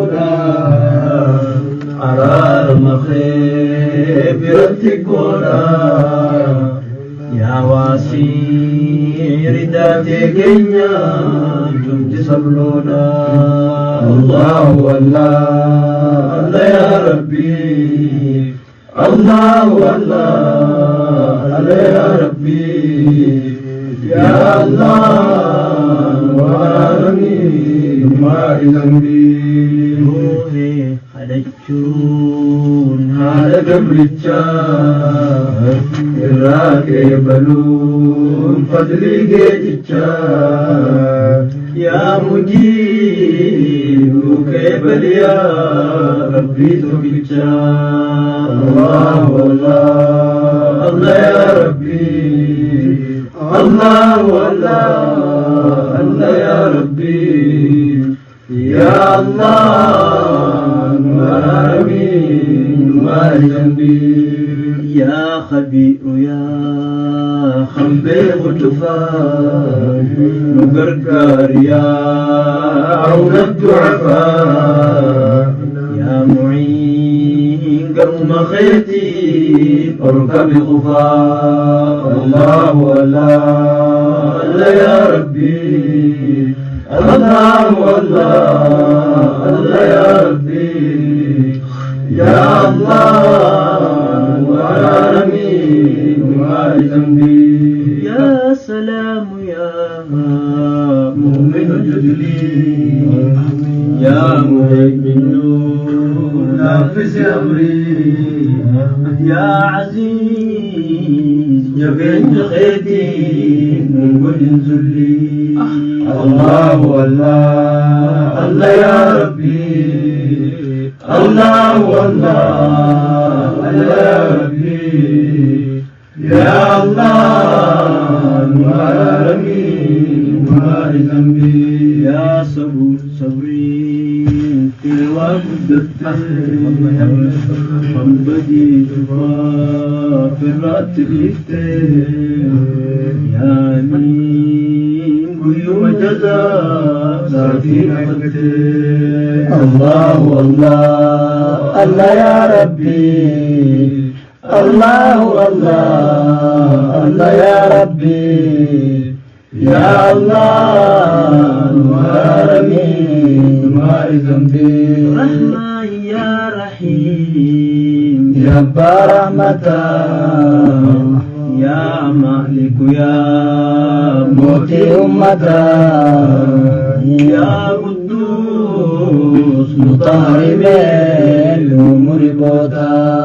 goda arar makhib birati goda ya wasir dati kenya jumti sabloda Allah Allah Allah ya Rabbi Allah Allah Allah ya Rabbi ya Allah warani ma zambi hadachun hada gabricha irake balun fadli gejicha ya mujib ke baliya rabbi tubicha Allah Allah Allah ya Rabbi Allah Allah Allah ya Rabbi ya Allah ma zambi ya khabir ya khabir khutfa nugargar ya awna du'afa ya mu'in قرم خيتي اركب غفار الله الله الله يا ربي الله الله الله يا ربي يا الله والعالمين وما ذنبي يا سلام يا مؤمن جدلي يا مهيمن نافذ أمري يا عزيز يا بنت خيتي من كل ذلي الله الله الله يا ربي الله الله الله يا ربي يا الله العالمين وما ذنبي يا صبور صبري في الوقت حبتي في الراتب يا مين قيوم جزاء ذاتي الله الله الله يا ربي الله الله الله يا ربي يا الله العالمين ما ذنبي رحمة يا رحيم يا برحمة يا مالك يا موتي أمتا يا قدوس مطهر من الأمور بوتا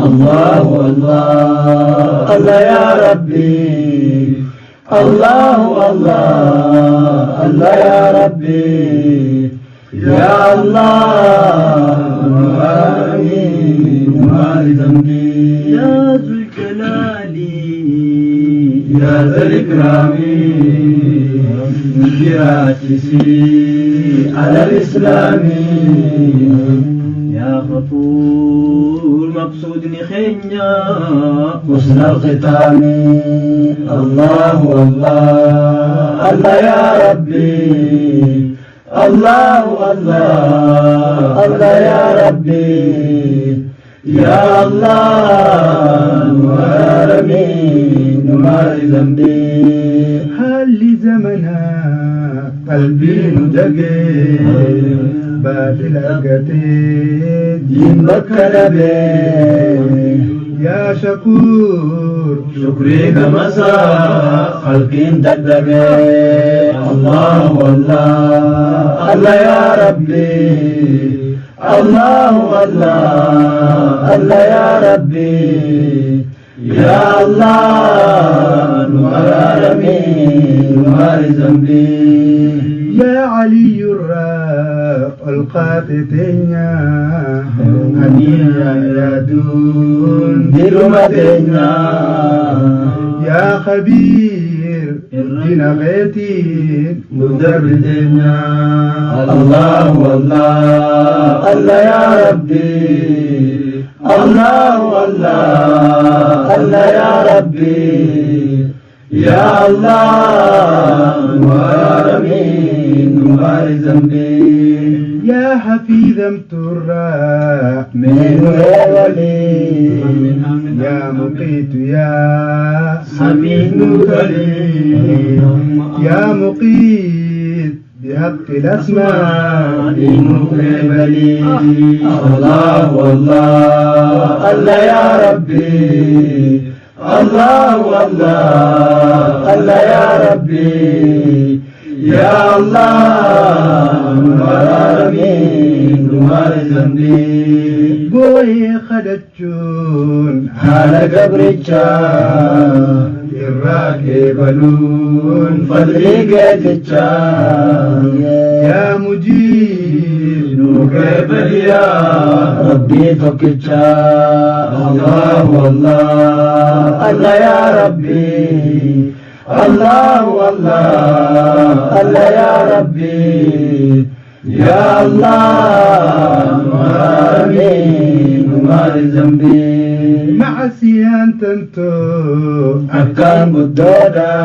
الله الله الله يا ربي الله الله الله يا ربي يا الله آمين ما ذنبي يا ذو الجلال يا ذا الإكرام براتسي على الإسلام يا غفور مقصود خينيا حسن الختام الله الله الله يا ربي الله الله الله يا ربي يا الله العالمين ما ذنبي هل لزمنا قلبي مدقي باطل أكتي دين بكر بي يا شكور شكري كمسا خلقين دقدقي الله الله الله يا ربي الله الله الله يا ربي يا الله العالمين ما ذنبي يا علي الراق القاطتين هنيا يا دون برمتين يا خبير ارنا غيتي مدردين الله الله الله يا ربي الله الله الله يا ربي يا الله العالمين ما ذنبي يا حفيظا ترى من ولي يا مقيت يا حميد كريم يا مقيت بحق الأسماء المقبلي الله والله الله يا ربي الله والله الله يا ربي يا الله العالمين وارزمني بوي خدتشون على قبرتشا الراكبلون فضلي قدتشا يا مجيب نوكبل يا ربي فكتشا الله والله الله يا ربي الله والله الله يا ربي يا الله آمين وما ذنبي معسيان تنتو أكان بدودا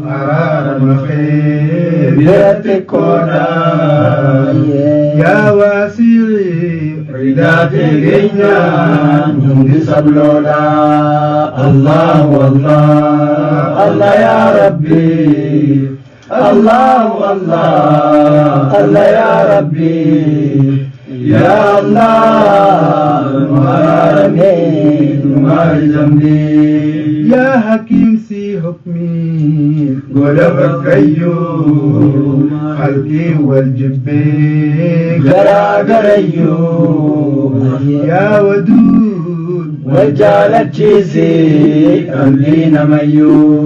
أرار مخير بيتكودا يا واسعي رداتي غنيا نمدي سبلودا الله والله الله يا ربي الله والله الله يا ربي يا الله العالمين وما ذنبي يا حكيم سي حكمي غلب القيوم خلقي والجبين غراغريو يا ودود وجالت جيزي أملين ميو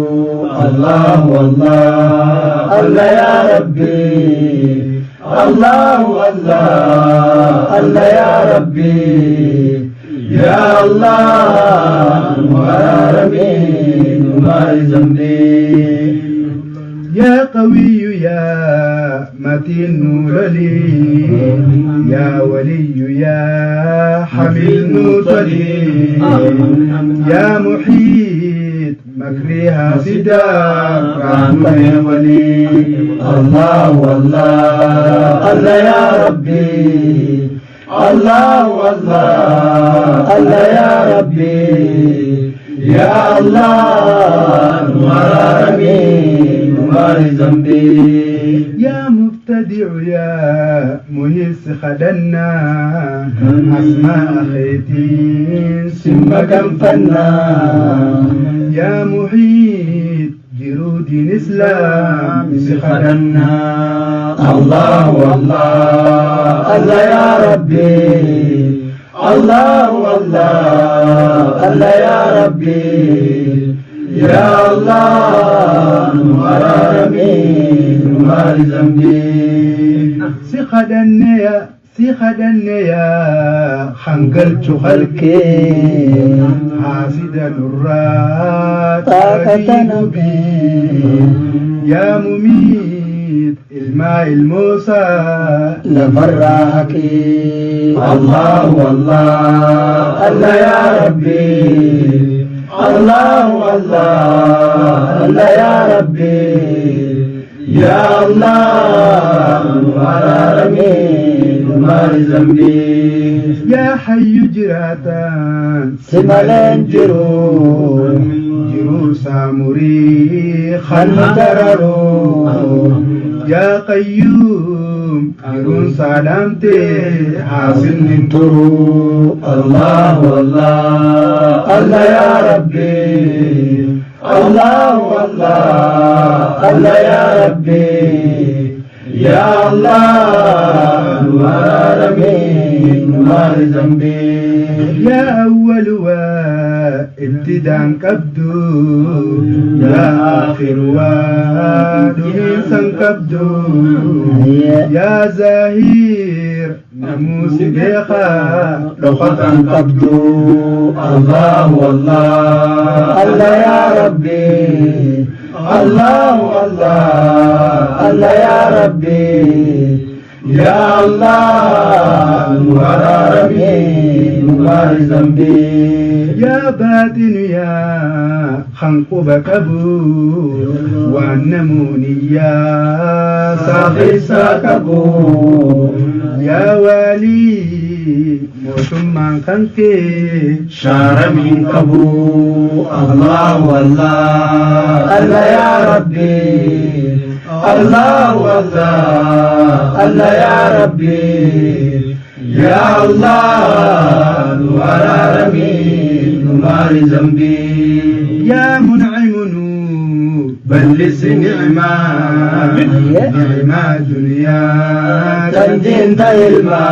الله والله الله يا ربي الله والله الله يا ربي يا الله العالمين وما ذنبي يا قوي يا متين نور لي يا ولي يا حميد نوصلي يا محيط مكرها سداك رحمة ولي الله والله الله يا ربي الله والله الله يا ربي يا الله العالمين وما ذنبي يا مبتدع يا مهيس خدنا أسماء خيتين ثم كم فنا يا محيط جرود الإسلام سخدنا الله والله الله يا ربي الله والله الله يا ربي يا الله العالمين وما ذنبي سخدنا يا خنقلت خلقي حاسد الرات يا مميت الماء الموسى لفراك الله والله الله يا ربي الله والله الله يا ربي يا الله العالمين وما ذنبي يا حي جراتان سملين جرو سامري خندررو يا قيوم جرون سلامتي حاصل ننترو الله والله الله يا ربي الله والله الله يا ربي يا الله العالمين وما ذنبي يا أول وابتداء كبدو يا آخر ودنيسا كبدو يا زاهير نموس بيخا لغة كبدو الله والله الله يا ربي الله والله الله يا ربي يا الله ورارمي مبارزا بي يا باطن يا خنق بكبو والنموني يا صافي ساكبو يا والي موسمان كنكي شار من كبو الله والله الله يا ربي الله والله الله يا ربي يا الله ولا رمي نمار ذنبي يا منعم بلس نعمة نعمة دنيا تنجين تلما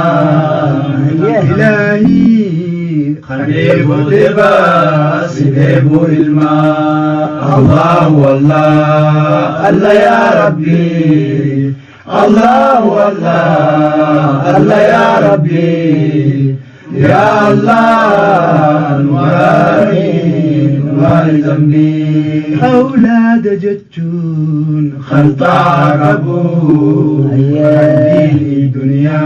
إلهي خليب دبا سيب الماء الله والله الله يا ربي الله والله الله يا ربي يا الله نواري ذنبي أولاد جتون خلطا عقبو خليني دنيا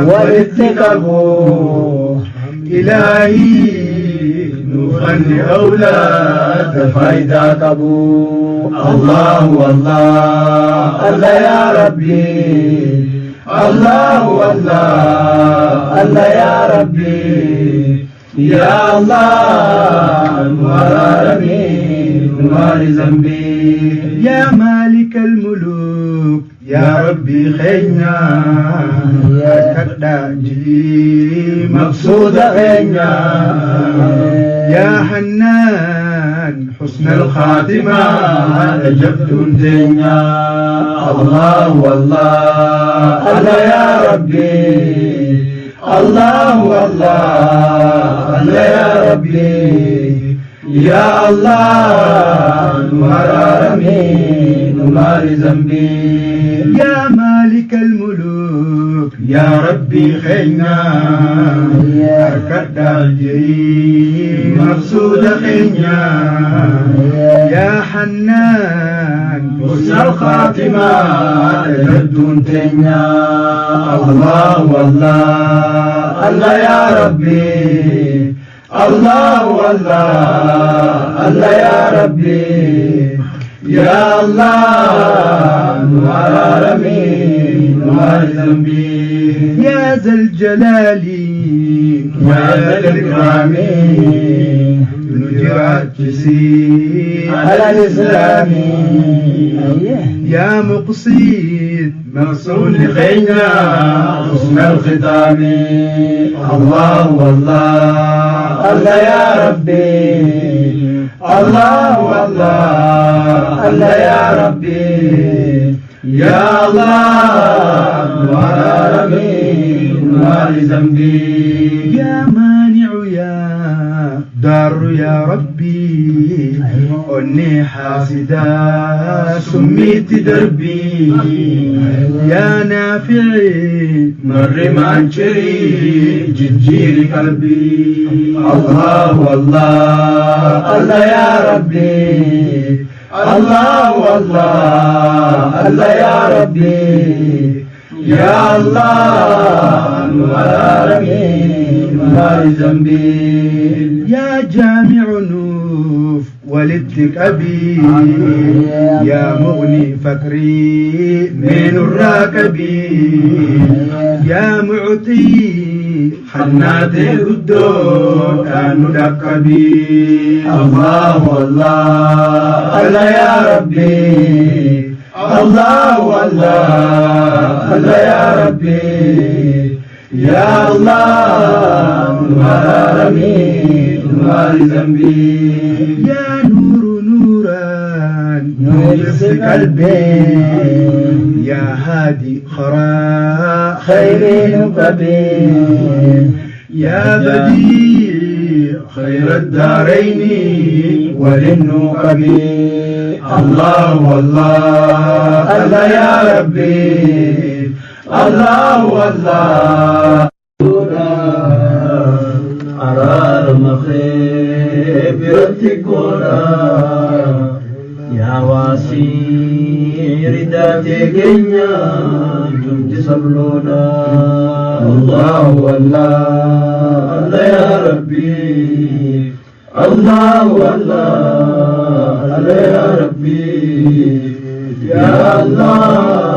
ولتكبو إلهي نفني أولاد فايدة كبو الله والله الله يا ربي الله والله الله يا ربي يا الله نوارني نوار ذنبي يا مالك الملوك يا ربي خينا كدا جلي مقصود خينا يا حنان حسن الخاتمة جبت الدنيا الله والله الله يا ربي الله والله الله يا ربي يا الله نوارمي نوار ذنبي يا مالك الملوك يا ربي خينا كدا جلي مقصود خينا يا حنان حسن الخاتمة جد تنيا الله والله الله يا ربي الله والله الله يا ربي يا الله نوارمي نوار ذنبي يا ذا الجلال يا ذا الإكرام نجرات جسيم على الإسلام يا مقصيد مقصود لخينا حسن الختام الله والله الله يا ربي الله والله الله يا ربي يا الله نوارمي نوار ذنبي يا مانع يا دار يا ربي أني حاسدا سميت دربي يا نافعي مر مانشري جنجير قلبي الله والله الله يا ربي الله والله الله يا ربي يا الله نوارمي نوار ذنبي يا جامع نوف ولدتك أبي يا مغني فكري من الراكبي يا معطي حناتي الدور كانوا لقبي الله والله الله يا ربي الله والله الله يا ربي يا الله نوارمي نوار ذنبي يا نور نوران نور في قلبي يا هادي خراء خير كبير يا بديع خير الدارين وللنقبي الله والله الله يا ربي الله والله أرار مخيب يرتكونا يا واسير ذاتي كنيا نمت سبلونا الله الله الله يا ربي الله الله الله يا ربي يا الله